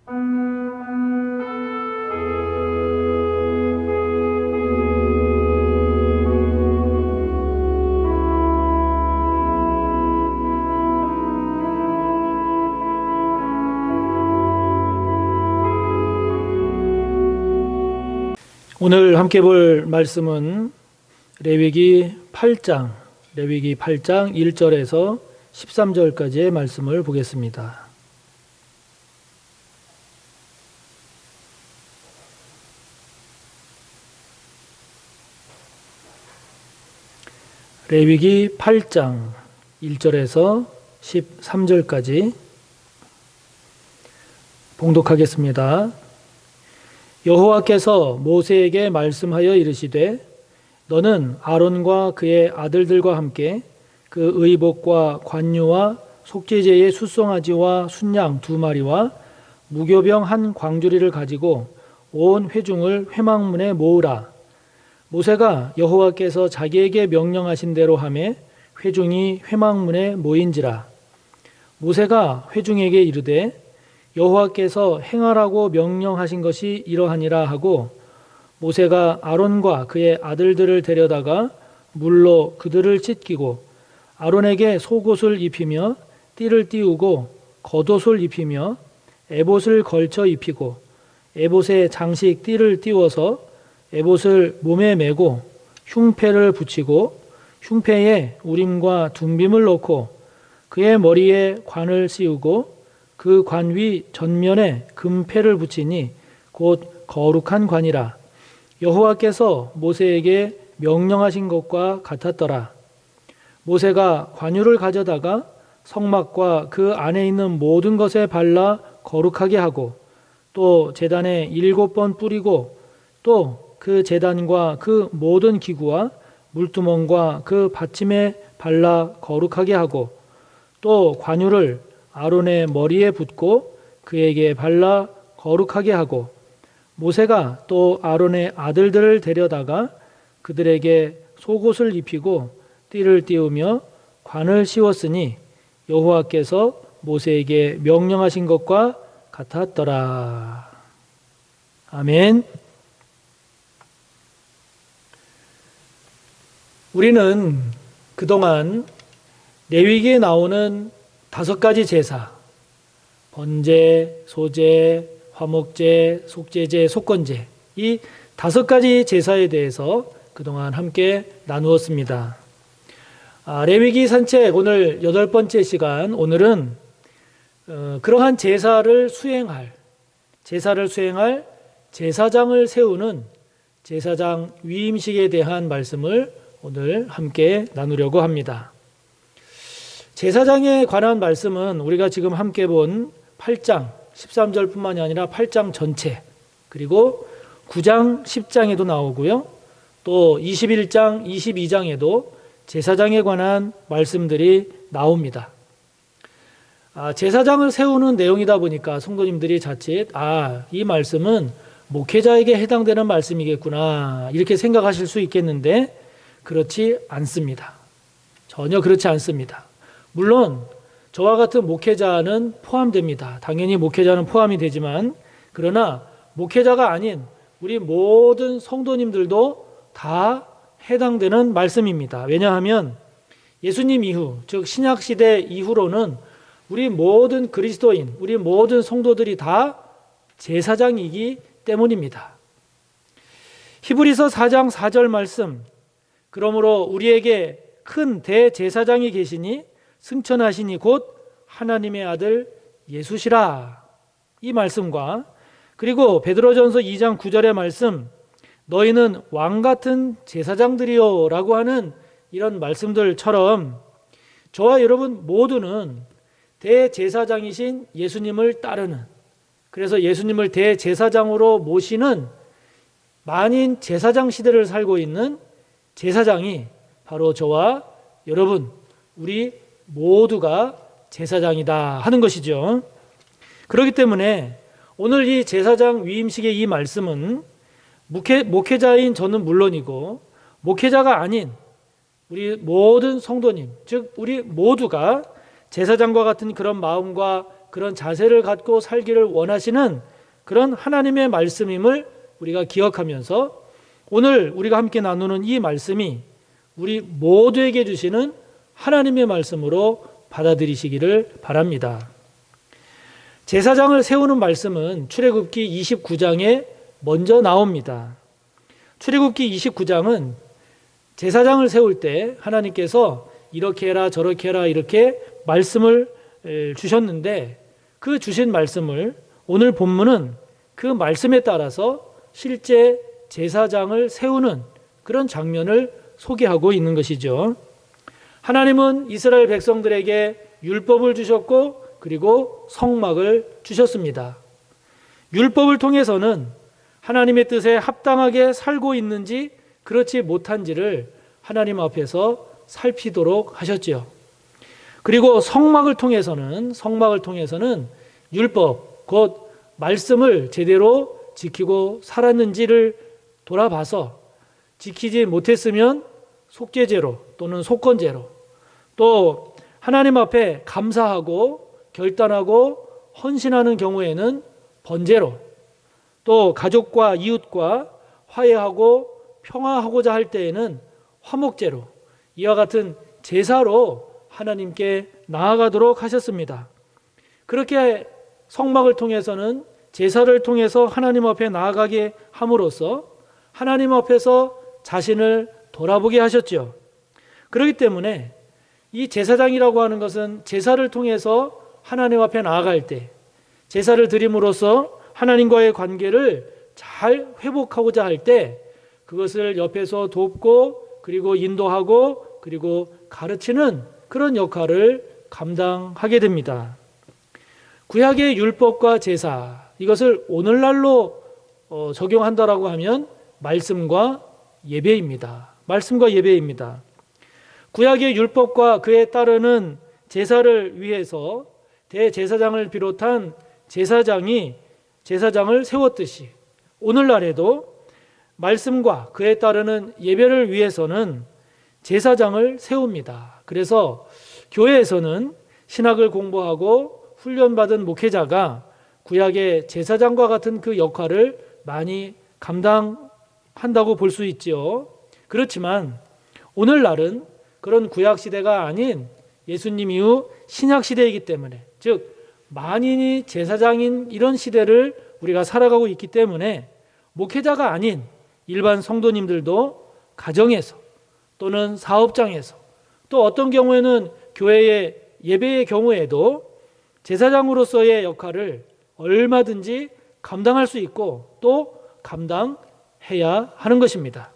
오늘 함께 볼 말씀은 레위기 8장 1절에서 13절까지의 말씀을 보겠습니다. 레위기 8장 1절에서 13절까지 봉독하겠습니다. 여호와께서 모세에게 말씀하여 이르시되 너는 아론과 그의 아들들과 함께 그 의복과 관유와 속죄제의 숫송아지와 순양 2마리와 무교병 한 광주리를 가지고 온 회중을 회막문에 모으라. 모세가 여호와께서 자기에게 명령하신 대로 하매 회중이 회막문에 모인지라. 모세가 회중에게 이르되 여호와께서 행하라고 명령하신 것이 이러하니라 하고 모세가 아론과 그의 아들들을 데려다가 물로 그들을 씻기고 아론에게 속옷을 입히며 띠를 띠우고 겉옷을 입히며 에봇을 걸쳐 입히고 에봇에 장식 띠를 띠워서 에봇을 몸에 메고 흉패를 붙이고 흉패에 우림과 둠빔을 넣고 그의 머리에 관을 씌우고 그 관 위 전면에 금패를 붙이니 곧 거룩한 관이라. 여호와께서 모세에게 명령하신 것과 같았더라. 모세가 관유를 가져다가 성막과 그 안에 있는 모든 것에 발라 거룩하게 하고 또 제단에 7번 뿌리고 또 그 제단과 그 모든 기구와 물두멍과 그 받침에 발라 거룩하게 하고 또 관유를 아론의 머리에 붓고 그에게 발라 거룩하게 하고 모세가 또 아론의 아들들을 데려다가 그들에게 속옷을 입히고 띠를 띠우며 관을 씌웠으니 여호와께서 모세에게 명령하신 것과 같았더라. 아멘. 우리는 그동안 레위기에 나오는 5가지 제사, 번제, 소제, 화목제, 속죄제, 속건제, 이 5가지 제사에 대해서 그동안 함께 나누었습니다. 레위기 산책 오늘 8번째 시간, 오늘은 그러한 제사를 수행할 제사장을 세우는 제사장 위임식에 대한 말씀을 오늘 함께 나누려고 합니다. 제사장에 관한 말씀은 우리가 지금 함께 본 8장 13절뿐만이 아니라 8장 전체 그리고 9장 10장에도 나오고요. 또 21장 22장에도 제사장에 관한 말씀들이 나옵니다. 제사장을 세우는 내용이다 보니까 성도님들이 자칫 이 말씀은 목회자에게 해당되는 말씀이겠구나 이렇게 생각하실 수 있겠는데 그렇지 않습니다. 전혀 그렇지 않습니다. 물론 저와 같은 목회자는 포함됩니다. 당연히 목회자는 포함이 되지만 그러나 목회자가 아닌 우리 모든 성도님들도 다 해당되는 말씀입니다. 왜냐하면 예수님 이후, 즉 신약시대 이후로는 우리 모든 그리스도인, 우리 모든 성도들이 다 제사장이기 때문입니다. 히브리서 4장 4절 말씀, 그러므로 우리에게 큰 대제사장이 계시니 승천하시니 곧 하나님의 아들 예수시라. 이 말씀과 그리고 베드로전서 2장 9절의 말씀, 너희는 왕같은 제사장들이요 라고 하는 이런 말씀들처럼 저와 여러분 모두는 대제사장이신 예수님을 따르는, 그래서 예수님을 대제사장으로 모시는 만인 제사장 시대를 살고 있는 제사장이 바로 저와 여러분, 우리 모두가 제사장이다 하는 것이죠. 그렇기 때문에 오늘 이 제사장 위임식의 이 말씀은 목회자인 저는 물론이고 목회자가 아닌 우리 모든 성도님, 즉 우리 모두가 제사장과 같은 그런 마음과 그런 자세를 갖고 살기를 원하시는 그런 하나님의 말씀임을 우리가 기억하면서 오늘 우리가 함께 나누는 이 말씀이 우리 모두에게 주시는 하나님의 말씀으로 받아들이시기를 바랍니다. 제사장을 세우는 말씀은 출애굽기 29장에 먼저 나옵니다. 출애굽기 29장은 제사장을 세울 때 하나님께서 이렇게 해라 저렇게 해라 이렇게 말씀을 주셨는데 그 주신 말씀을 오늘 본문은 그 말씀에 따라서 실제 제사장을 세우는 그런 장면을 소개하고 있는 것이죠. 하나님은 이스라엘 백성들에게 율법을 주셨고 그리고 성막을 주셨습니다. 율법을 통해서는 하나님의 뜻에 합당하게 살고 있는지 그렇지 못한지를 하나님 앞에서 살피도록 하셨지요. 그리고 성막을 통해서는 율법, 곧 말씀을 제대로 지키고 살았는지를 돌아봐서 지키지 못했으면 속죄죄로 또는 속건죄로, 또 하나님 앞에 감사하고 결단하고 헌신하는 경우에는 번제로, 또 가족과 이웃과 화해하고 평화하고자 할 때에는 화목제로, 이와 같은 제사로 하나님께 나아가도록 하셨습니다. 그렇게 성막을 통해서는 제사를 통해서 하나님 앞에 나아가게 함으로써 하나님 앞에서 자신을 돌아보게 하셨죠. 그렇기 때문에 이 제사장이라고 하는 것은 제사를 통해서 하나님 앞에 나아갈 때, 제사를 드림으로써 하나님과의 관계를 잘 회복하고자 할 때 그것을 옆에서 돕고 그리고 인도하고 그리고 가르치는 그런 역할을 감당하게 됩니다. 구약의 율법과 제사, 이것을 오늘날로 적용한다라고 하면 말씀과 예배입니다. 말씀과 예배입니다. 구약의 율법과 그에 따르는 제사를 위해서 대제사장을 비롯한 제사장이 제사장을 세웠듯이 오늘날에도 말씀과 그에 따르는 예배를 위해서는 제사장을 세웁니다. 그래서 교회에서는 신학을 공부하고 훈련받은 목회자가 구약의 제사장과 같은 그 역할을 많이 감당한다고 볼 수 있지요. 그렇지만 오늘날은 그런 구약 시대가 아닌 예수님 이후 신약 시대이기 때문에, 즉 만인이 제사장인 이런 시대를 우리가 살아가고 있기 때문에 목회자가 아닌 일반 성도님들도 가정에서 또는 사업장에서 또 어떤 경우에는 교회의 예배의 경우에도 제사장으로서의 역할을 얼마든지 감당할 수 있고 또 감당해야 하는 것입니다.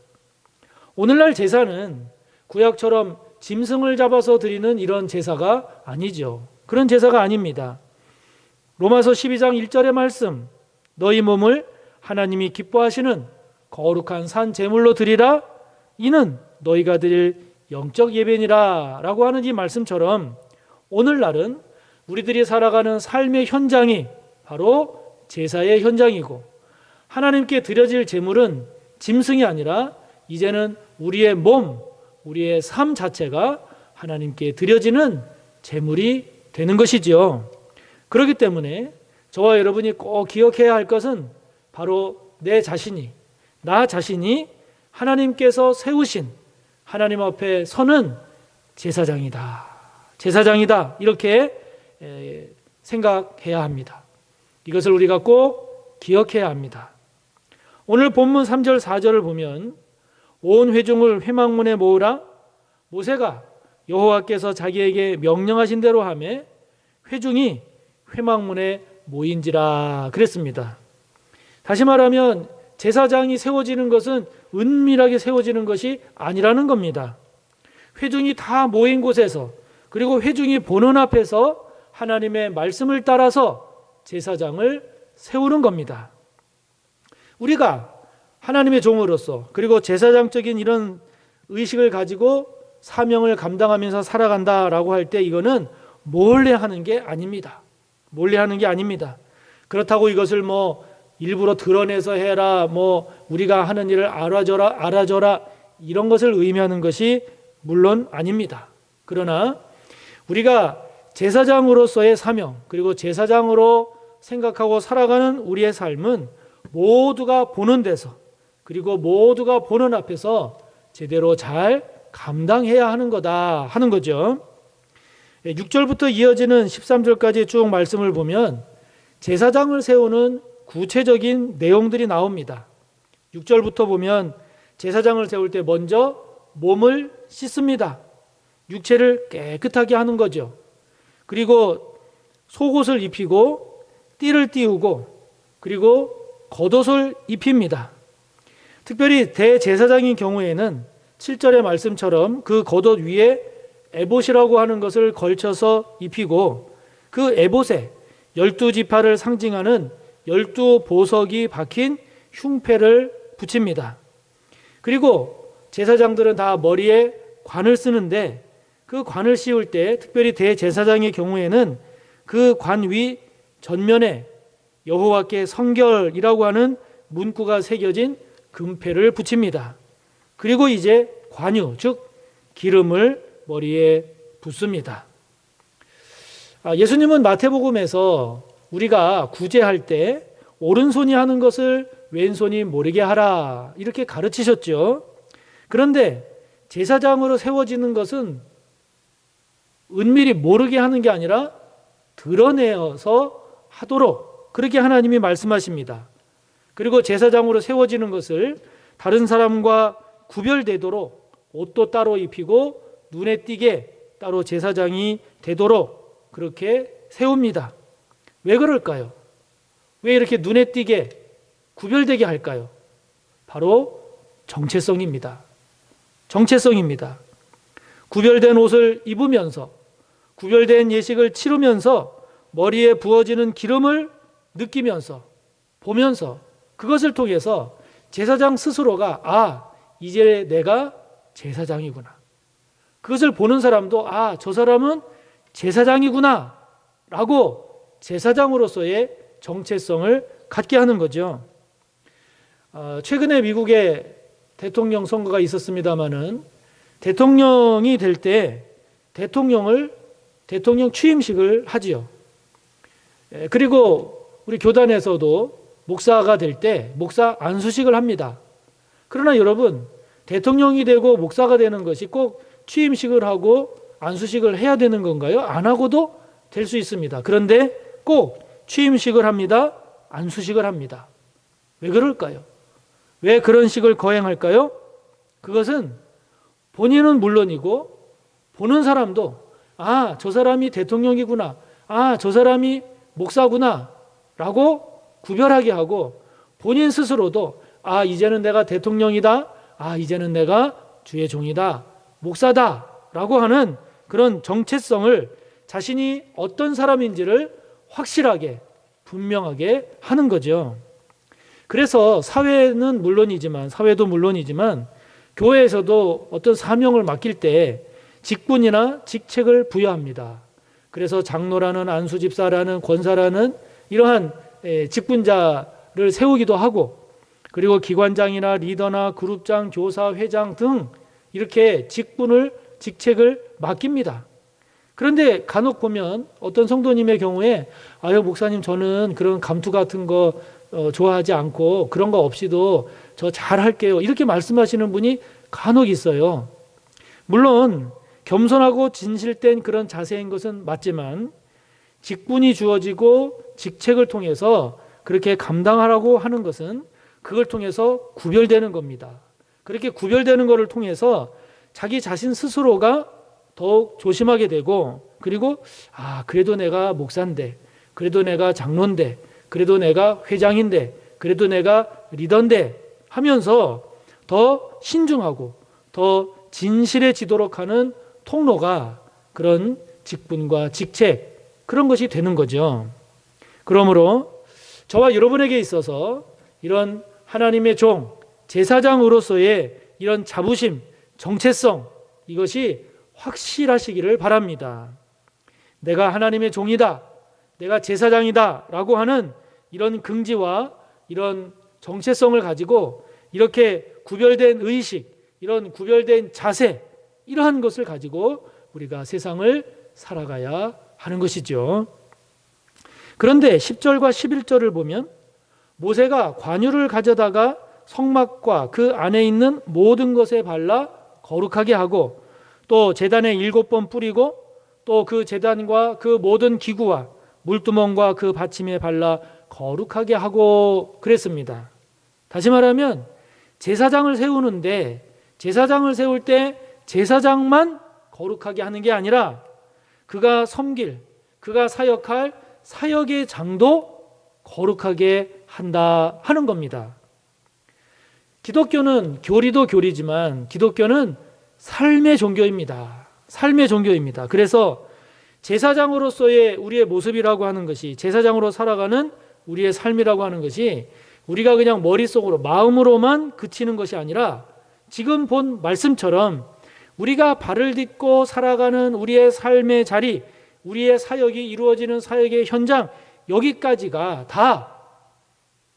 오늘날 제사는 구약처럼 짐승을 잡아서 드리는 이런 제사가 아니죠. 그런 제사가 아닙니다. 로마서 12장 1절의 말씀, 너희 몸을 하나님이 기뻐하시는 거룩한 산 제물로 드리라, 이는 너희가 드릴 영적 예배니라 라고 하는 이 말씀처럼 오늘날은 우리들이 살아가는 삶의 현장이 바로 제사의 현장이고, 하나님께 드려질 제물은 짐승이 아니라 이제는 우리의 몸, 우리의 삶 자체가 하나님께 드려지는 제물이 되는 것이죠. 그렇기 때문에 저와 여러분이 꼭 기억해야 할 것은 바로 나 자신이 하나님께서 세우신 하나님 앞에 서는 제사장이다. 이렇게 생각해야 합니다. 이것을 우리가 꼭 기억해야 합니다. 오늘 본문 3절 4절을 보면 온 회중을 회막문에 모으라, 모세가 여호와께서 자기에게 명령하신 대로 하매 회중이 회막문에 모인지라 그랬습니다. 다시 말하면 제사장이 세워지는 것은 은밀하게 세워지는 것이 아니라는 겁니다. 회중이 다 모인 곳에서, 그리고 회중이 보는 앞에서 하나님의 말씀을 따라서 제사장을 세우는 겁니다. 우리가 하나님의 종으로서 그리고 제사장적인 이런 의식을 가지고 사명을 감당하면서 살아간다라고 할 때 이거는 몰래 하는 게 아닙니다. 그렇다고 이것을 일부러 드러내서 해라, 우리가 하는 일을 알아줘라 이런 것을 의미하는 것이 물론 아닙니다. 그러나 우리가 제사장으로서의 사명, 그리고 제사장으로 생각하고 살아가는 우리의 삶은 모두가 보는 데서, 그리고 모두가 보는 앞에서 제대로 잘 감당해야 하는 거다 하는 거죠. 6절부터 이어지는 13절까지 쭉 말씀을 보면 제사장을 세우는 구체적인 내용들이 나옵니다. 6절부터 보면 제사장을 세울 때 먼저 몸을 씻습니다. 육체를 깨끗하게 하는 거죠. 그리고 속옷을 입히고 띠를 띠우고 그리고 겉옷을 입힙니다. 특별히 대제사장인 경우에는 7절의 말씀처럼 그 겉옷 위에 에봇이라고 하는 것을 걸쳐서 입히고 그 에봇에 12지파를 상징하는 12보석이 박힌 흉패를 붙입니다. 그리고 제사장들은 다 머리에 관을 쓰는데 그 관을 씌울 때 특별히 대제사장의 경우에는 그 관 위 전면에 여호와께 성결이라고 하는 문구가 새겨진 금패를 붙입니다. 그리고 이제 관유, 즉 기름을 머리에 붓습니다. 예수님은 마태복음에서 우리가 구제할 때 오른손이 하는 것을 왼손이 모르게 하라 이렇게 가르치셨죠. 그런데 제사장으로 세워지는 것은 은밀히 모르게 하는 게 아니라 드러내어서 하도록 그렇게 하나님이 말씀하십니다. 그리고 제사장으로 세워지는 것을 다른 사람과 구별되도록 옷도 따로 입히고 눈에 띄게 따로 제사장이 되도록 그렇게 세웁니다. 왜 그럴까요? 왜 이렇게 눈에 띄게 구별되게 할까요? 바로 정체성입니다. 정체성입니다. 구별된 옷을 입으면서 구별된 예식을 치르면서 머리에 부어지는 기름을 느끼면서 보면서 그것을 통해서 제사장 스스로가 이제 내가 제사장이구나. 그것을 보는 사람도 저 사람은 제사장이구나 라고 제사장으로서의 정체성을 갖게 하는 거죠. 최근에 미국에 대통령 선거가 있었습니다마는 대통령이 될 때 대통령 취임식을 하지요. 그리고 우리 교단에서도 목사가 될 때 목사 안수식을 합니다. 그러나 여러분, 대통령이 되고 목사가 되는 것이 꼭 취임식을 하고 안수식을 해야 되는 건가요? 안 하고도 될 수 있습니다. 그런데 꼭 취임식을 합니다. 안수식을 합니다. 왜 그럴까요? 왜 그런 식을 거행할까요? 그것은 본인은 물론이고 보는 사람도 저 사람이 대통령이구나, 저 사람이 목사구나 라고 구별하게 하고 본인 스스로도 이제는 내가 대통령이다, 이제는 내가 주의 종이다, 목사다 라고 하는 그런 정체성을 자신이 어떤 사람인지를 확실하게 분명하게 하는 거죠. 그래서 사회도 물론이지만 교회에서도 어떤 사명을 맡길 때 직분이나 직책을 부여합니다. 그래서 장로라는, 안수집사라는, 권사라는 이러한 직분자를 세우기도 하고, 그리고 기관장이나 리더나 그룹장, 교사, 회장 등 이렇게 직책을 맡깁니다. 그런데 간혹 보면 어떤 성도님의 경우에 목사님 저는 그런 감투 같은 거 좋아하지 않고 그런 거 없이도 저 잘할게요 이렇게 말씀하시는 분이 간혹 있어요. 물론 겸손하고 진실된 그런 자세인 것은 맞지만 직분이 주어지고 직책을 통해서 그렇게 감당하라고 하는 것은 그걸 통해서 구별되는 겁니다. 그렇게 구별되는 것을 통해서 자기 자신 스스로가 더욱 조심하게 되고, 그리고 그래도 내가 목사인데, 그래도 내가 장로인데, 그래도 내가 회장인데, 그래도 내가 리더인데 하면서 더 신중하고 더 진실해지도록 하는 통로가 그런 직분과 직책, 그런 것이 되는 거죠. 그러므로 저와 여러분에게 있어서 이런 하나님의 종, 제사장으로서의 이런 자부심, 정체성, 이것이 확실하시기를 바랍니다. 내가 하나님의 종이다, 내가 제사장이다 라고 하는 이런 긍지와 이런 정체성을 가지고 이렇게 구별된 의식, 이런 구별된 자세, 이러한 것을 가지고 우리가 세상을 살아가야 하는 것이죠. 그런데 10절과 11절을 보면 모세가 관유를 가져다가 성막과 그 안에 있는 모든 것에 발라 거룩하게 하고 또 제단에 7번 뿌리고 또 그 제단과 그 모든 기구와 물두멍과 그 받침에 발라 거룩하게 하고 그랬습니다. 다시 말하면 제사장을 세우는데 제사장을 세울 때 제사장만 거룩하게 하는 게 아니라 그가 섬길, 그가 사역할 사역의 장도 거룩하게 한다 하는 겁니다. 기독교는 교리도 교리지만 기독교는 삶의 종교입니다. 삶의 종교입니다. 그래서 제사장으로서의 우리의 모습이라고 하는 것이, 제사장으로 살아가는 우리의 삶이라고 하는 것이 우리가 그냥 머릿속으로 마음으로만 그치는 것이 아니라 지금 본 말씀처럼 우리가 발을 딛고 살아가는 우리의 삶의 자리, 우리의 사역이 이루어지는 사역의 현장, 여기까지가 다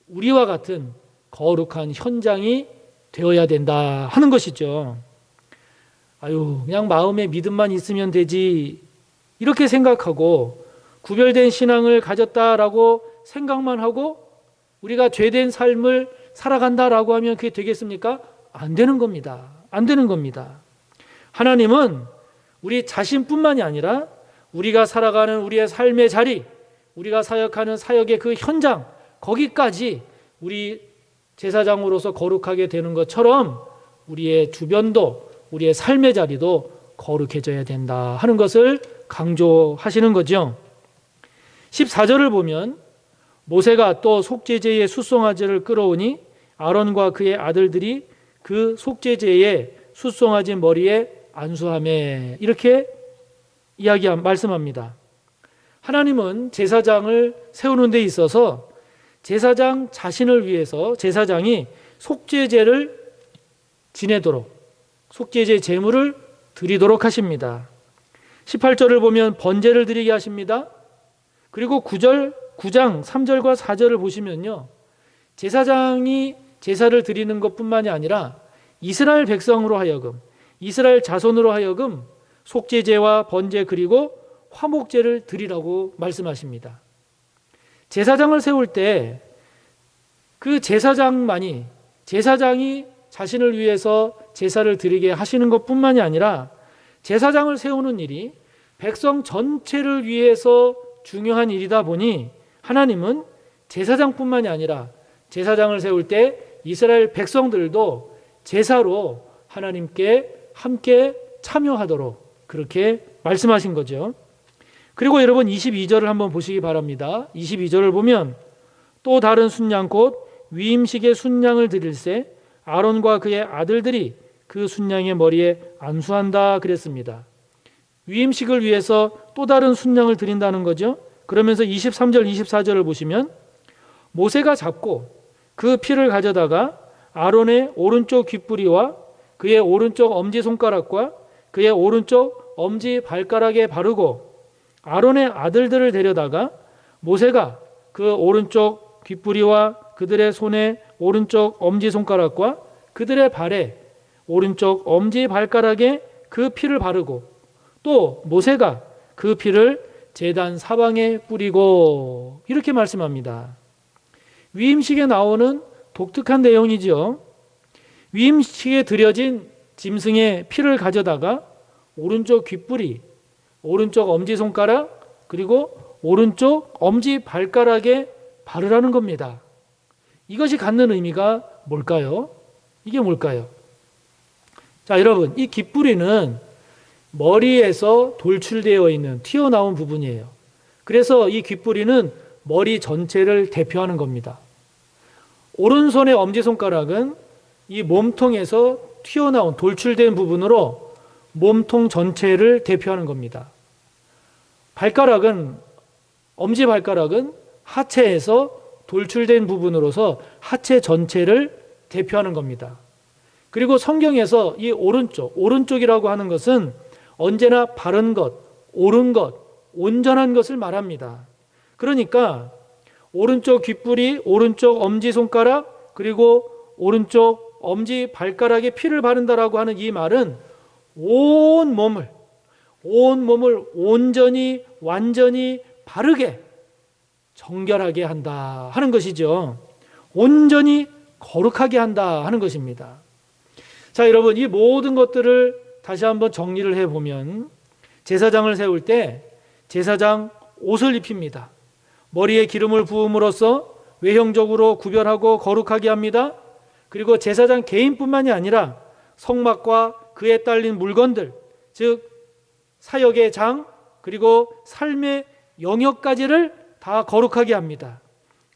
우리와 같은 거룩한 현장이 되어야 된다 하는 것이죠. 그냥 마음에 믿음만 있으면 되지 이렇게 생각하고 구별된 신앙을 가졌다라고 생각만 하고 우리가 죄된 삶을 살아간다라고 하면 그게 되겠습니까? 안 되는 겁니다. 안 되는 겁니다. 하나님은 우리 자신뿐만이 아니라 우리가 살아가는 우리의 삶의 자리, 우리가 사역하는 사역의 그 현장, 거기까지 우리 제사장으로서 거룩하게 되는 것처럼 우리의 주변도, 우리의 삶의 자리도 거룩해져야 된다 하는 것을 강조하시는 거죠. 14절을 보면 모세가 또 속죄제의 숫송아지를 끌어오니 아론과 그의 아들들이 그 속죄제의 숫송아지 머리에 안수하매, 이렇게 말씀합니다. 하나님은 제사장을 세우는 데 있어서 제사장 자신을 위해서 제사장이 속죄제를 지내도록, 속죄제 제물을 드리도록 하십니다. 18절을 보면 번제를 드리게 하십니다. 그리고 9장 3절과 4절을 보시면요, 제사장이 제사를 드리는 것뿐만이 아니라 이스라엘 백성으로 하여금, 이스라엘 자손으로 하여금 속죄제와 번제 그리고 화목제를 드리라고 말씀하십니다. 제사장을 세울 때 그 제사장이 자신을 위해서 제사를 드리게 하시는 것뿐만이 아니라 제사장을 세우는 일이 백성 전체를 위해서 중요한 일이다 보니 하나님은 제사장뿐만이 아니라 제사장을 세울 때 이스라엘 백성들도 제사로 하나님께 함께 참여하도록 그렇게 말씀하신 거죠. 그리고 여러분 22절을 한번 보시기 바랍니다. 22절을 보면 또 다른 순양 곧 위임식의 순양을 드릴새 아론과 그의 아들들이 그 순양의 머리에 안수한다 그랬습니다. 위임식을 위해서 또 다른 순양을 드린다는 거죠. 그러면서 23절 24절을 보시면 모세가 잡고 그 피를 가져다가 아론의 오른쪽 귓부리와 그의 오른쪽 엄지손가락과 그의 오른쪽 엄지발가락에 바르고 아론의 아들들을 데려다가 모세가 그 오른쪽 귓부리와 그들의 손에 오른쪽 엄지손가락과 그들의 발에 오른쪽 엄지발가락에 그 피를 바르고 또 모세가 그 피를 제단 사방에 뿌리고, 이렇게 말씀합니다. 위임식에 나오는 독특한 내용이죠. 위임식에 드려진 짐승의 피를 가져다가 오른쪽 귓부리, 오른쪽 엄지손가락 그리고 오른쪽 엄지발가락에 바르라는 겁니다. 이것이 갖는 의미가 뭘까요? 이게 뭘까요? 자, 여러분, 이 귓부리는 머리에서 돌출되어 있는 튀어나온 부분이에요. 그래서 이 귓부리는 머리 전체를 대표하는 겁니다. 오른손의 엄지손가락은 이 몸통에서 튀어나온 돌출된 부분으로 몸통 전체를 대표하는 겁니다. 엄지발가락은 하체에서 돌출된 부분으로서 하체 전체를 대표하는 겁니다. 그리고 성경에서 이 오른쪽이라고 하는 것은 언제나 바른 것, 옳은 것, 온전한 것을 말합니다. 그러니까 오른쪽 귓부리, 오른쪽 엄지손가락, 그리고 오른쪽 엄지발가락에 피를 바른다라고 하는 이 말은 온 온 몸을 온전히 완전히 바르게 정결하게 한다 하는 것이죠. 온전히 거룩하게 한다 하는 것입니다. 자, 여러분, 이 모든 것들을 다시 한번 정리를 해보면 제사장을 세울 때 제사장 옷을 입힙니다. 머리에 기름을 부음으로써 외형적으로 구별하고 거룩하게 합니다. 그리고 제사장 개인뿐만이 아니라 성막과 그에 딸린 물건들, 즉 사역의 장 그리고 삶의 영역까지를 다 거룩하게 합니다.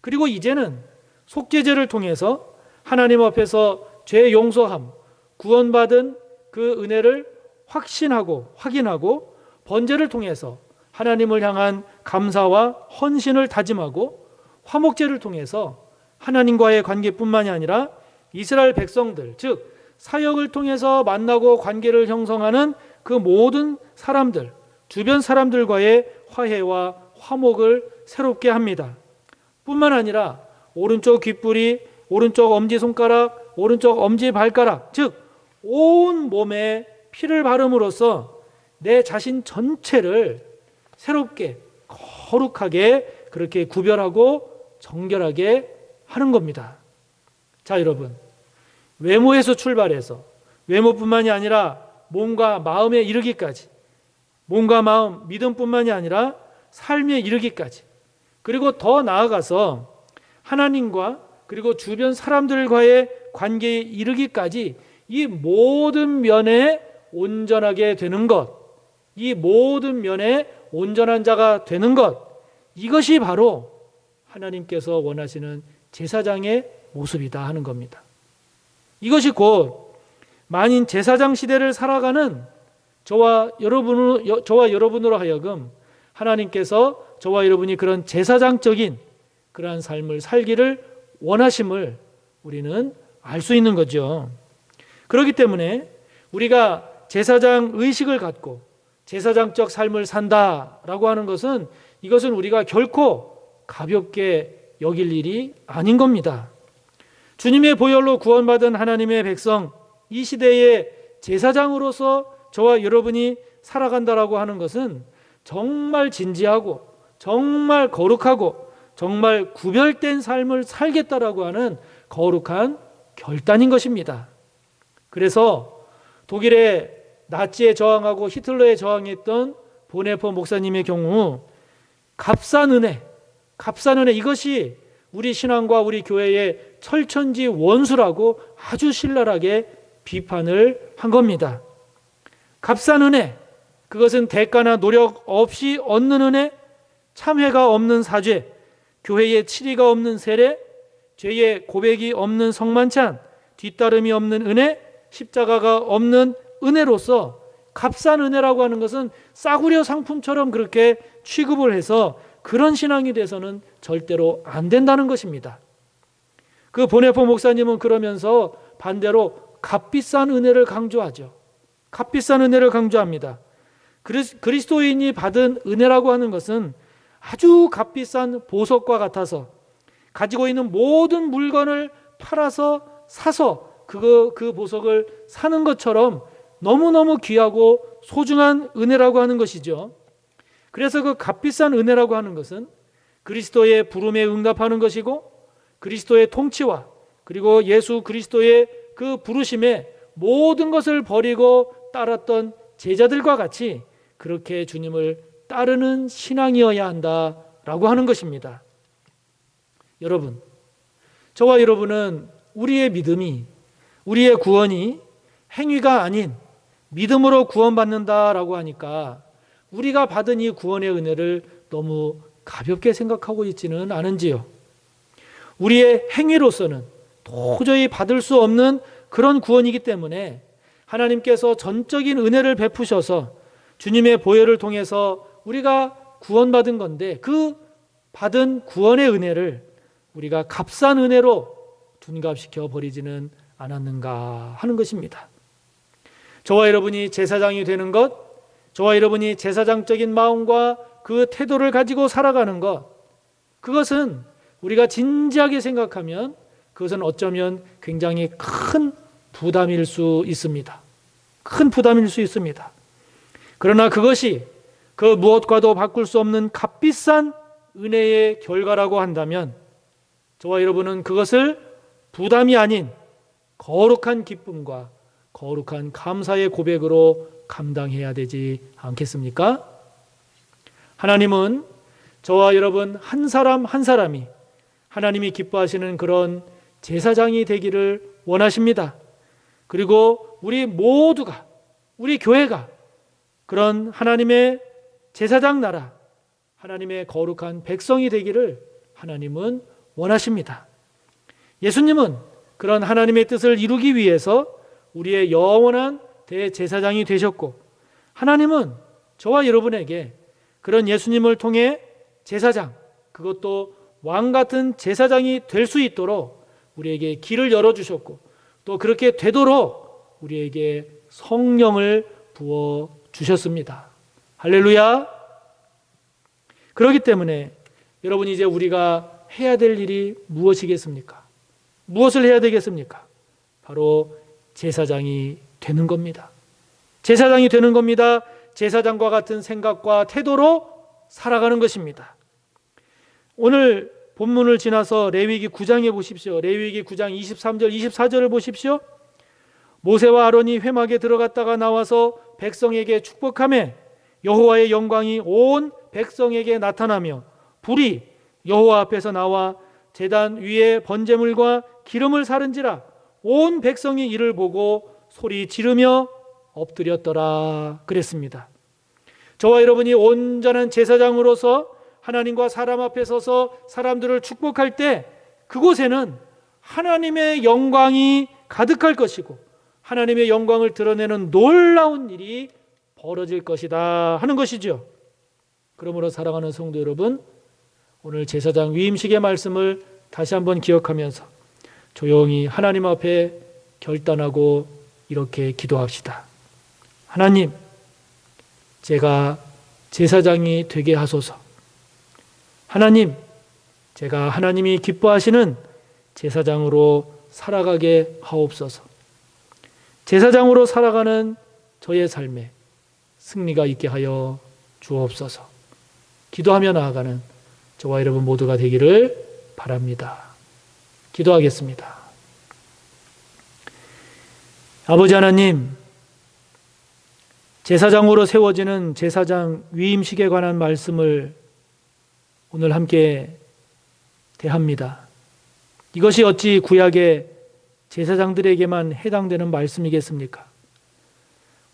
그리고 이제는 속죄제를 통해서 하나님 앞에서 죄 용서함, 구원받은 그 은혜를 확인하고 번제를 통해서 하나님을 향한 감사와 헌신을 다짐하고 화목제를 통해서 하나님과의 관계뿐만이 아니라 이스라엘 백성들, 즉 사역을 통해서 만나고 관계를 형성하는 그 모든 사람들, 주변 사람들과의 화해와 화목을 새롭게 합니다. 뿐만 아니라 오른쪽 귓불이, 오른쪽 엄지손가락, 오른쪽 엄지발가락, 즉 온 몸에 피를 바름으로써 내 자신 전체를 새롭게 거룩하게 그렇게 구별하고 정결하게 하는 겁니다. 자, 여러분, 외모에서 출발해서 외모뿐만이 아니라 몸과 마음에 이르기까지, 몸과 마음, 믿음뿐만이 아니라 삶에 이르기까지, 그리고 더 나아가서 하나님과 그리고 주변 사람들과의 관계에 이르기까지 이 모든 면에 온전하게 되는 것, 이 모든 면에 온전한 자가 되는 것, 이것이 바로 하나님께서 원하시는 제사장의 모습이다 하는 겁니다. 이것이 곧 만인 제사장 시대를 살아가는 저와 여러분으로 하여금 하나님께서 저와 여러분이 그런 제사장적인 그러한 삶을 살기를 원하심을 우리는 알 수 있는 거죠. 그렇기 때문에 우리가 제사장 의식을 갖고 제사장적 삶을 산다라고 하는 것은 이것은 우리가 결코 가볍게 여길 일이 아닌 겁니다. 주님의 보혈로 구원받은 하나님의 백성, 이 시대의 제사장으로서 저와 여러분이 살아간다라고 하는 것은 정말 진지하고 정말 거룩하고 정말 구별된 삶을 살겠다라고 하는 거룩한 결단인 것입니다. 그래서 독일의 나치에 저항하고 히틀러에 저항했던 보네퍼 목사님의 경우 값싼 은혜 이것이 우리 신앙과 우리 교회의 철천지 원수라고 아주 신랄하게 비판을 한 겁니다. 값싼 은혜, 그것은 대가나 노력 없이 얻는 은혜, 참회가 없는 사죄, 교회에 치리가 없는 세례, 죄의 고백이 없는 성만찬, 뒤따름이 없는 은혜, 십자가가 없는 은혜로서 값싼 은혜라고 하는 것은 싸구려 상품처럼 그렇게 취급을 해서 그런 신앙이 돼서는 절대로 안 된다는 것입니다. 그 보네포 목사님은 그러면서 반대로 값비싼 은혜를 강조하죠. 값비싼 은혜를 강조합니다. 그리스도인이 받은 은혜라고 하는 것은 아주 값비싼 보석과 같아서 가지고 있는 모든 물건을 팔아서 사서 그 보석을 사는 것처럼 너무너무 귀하고 소중한 은혜라고 하는 것이죠. 그래서 그 값비싼 은혜라고 하는 것은 그리스도의 부름에 응답하는 것이고 그리스도의 통치와 그리고 예수 그리스도의 그 부르심에 모든 것을 버리고 따랐던 제자들과 같이 그렇게 주님을 따르는 신앙이어야 한다라고 하는 것입니다. 여러분, 저와 여러분은 우리의 믿음이, 우리의 구원이 행위가 아닌 믿음으로 구원받는다라고 하니까 우리가 받은 이 구원의 은혜를 너무 가볍게 생각하고 있지는 않은지요. 우리의 행위로서는 도저히 받을 수 없는 그런 구원이기 때문에 하나님께서 전적인 은혜를 베푸셔서 주님의 보혈을 통해서 우리가 구원받은 건데 그 받은 구원의 은혜를 우리가 값싼 은혜로 둔갑시켜 버리지는 않았는가 하는 것입니다. 저와 여러분이 제사장이 되는 것, 저와 여러분이 제사장적인 마음과 그 태도를 가지고 살아가는 것, 그것은 우리가 진지하게 생각하면 그것은 어쩌면 굉장히 큰 부담일 수 있습니다. 큰 부담일 수 있습니다. 그러나 그것이 그 무엇과도 바꿀 수 없는 값비싼 은혜의 결과라고 한다면 저와 여러분은 그것을 부담이 아닌 거룩한 기쁨과 거룩한 감사의 고백으로 감당해야 되지 않겠습니까? 하나님은 저와 여러분 한 사람 한 사람이 하나님이 기뻐하시는 그런 제사장이 되기를 원하십니다. 그리고 우리 모두가, 우리 교회가 그런 하나님의 제사장 나라, 하나님의 거룩한 백성이 되기를 하나님은 원하십니다. 예수님은 그런 하나님의 뜻을 이루기 위해서 우리의 영원한 대제사장이 되셨고, 하나님은 저와 여러분에게 그런 예수님을 통해 제사장, 그것도 왕 같은 제사장이 될 수 있도록 우리에게 길을 열어주셨고, 또 그렇게 되도록 우리에게 성령을 부어주셨습니다. 할렐루야. 그렇기 때문에 여러분, 이제 우리가 해야 될 일이 무엇이겠습니까? 무엇을 해야 되겠습니까? 바로 제사장이 되는 겁니다. 제사장이 되는 겁니다. 제사장과 같은 생각과 태도로 살아가는 것입니다. 오늘 본문을 지나서 레위기 9장에 보십시오. 레위기 9장 23절 24절을 보십시오. 모세와 아론이 회막에 들어갔다가 나와서 백성에게 축복하며 여호와의 영광이 온 백성에게 나타나며 불이 여호와 앞에서 나와 제단 위에 번제물과 기름을 사른지라 온 백성이 이를 보고 소리 지르며 엎드렸더라 그랬습니다. 저와 여러분이 온전한 제사장으로서 하나님과 사람 앞에 서서 사람들을 축복할 때 그곳에는 하나님의 영광이 가득할 것이고 하나님의 영광을 드러내는 놀라운 일이 벌어질 것이다 하는 것이죠. 그러므로 사랑하는 성도 여러분, 오늘 제사장 위임식의 말씀을 다시 한번 기억하면서 조용히 하나님 앞에 결단하고 이렇게 기도합시다. 하나님, 제가 제사장이 되게 하소서. 하나님, 제가 하나님이 기뻐하시는 제사장으로 살아가게 하옵소서. 제사장으로 살아가는 저의 삶에 승리가 있게 하여 주옵소서. 기도하며 나아가는 저와 여러분 모두가 되기를 바랍니다. 기도하겠습니다. 아버지 하나님, 제사장으로 세워지는 제사장 위임식에 관한 말씀을 오늘 함께 대합니다. 이것이 어찌 구약의 제사장들에게만 해당되는 말씀이겠습니까?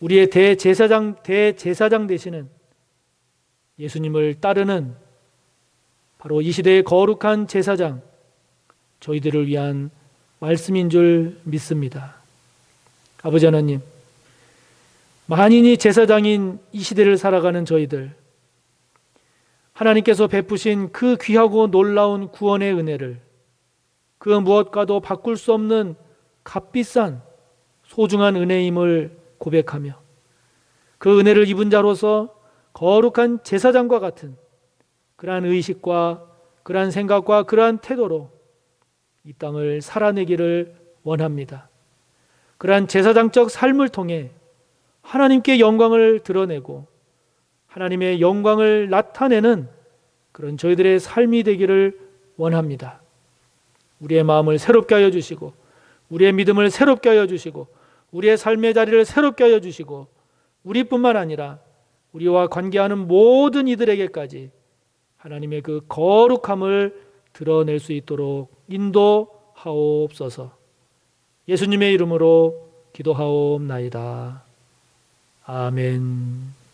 우리의 대제사장 되시는 예수님을 따르는 바로 이 시대의 거룩한 제사장, 저희들을 위한 말씀인 줄 믿습니다. 아버지 하나님, 만인이 제사장인 이 시대를 살아가는 저희들, 하나님께서 베푸신 그 귀하고 놀라운 구원의 은혜를 그 무엇과도 바꿀 수 없는 값비싼 소중한 은혜임을 고백하며 그 은혜를 입은 자로서 거룩한 제사장과 같은 그러한 의식과 그러한 생각과 그러한 태도로 이 땅을 살아내기를 원합니다. 그러한 제사장적 삶을 통해 하나님께 영광을 드러내고 하나님의 영광을 나타내는 그런 저희들의 삶이 되기를 원합니다. 우리의 마음을 새롭게 하여 주시고 우리의 믿음을 새롭게 하여 주시고 우리의 삶의 자리를 새롭게 하여 주시고 우리뿐만 아니라 우리와 관계하는 모든 이들에게까지 하나님의 그 거룩함을 드러낼 수 있도록 인도하옵소서. 예수님의 이름으로 기도하옵나이다. 아멘.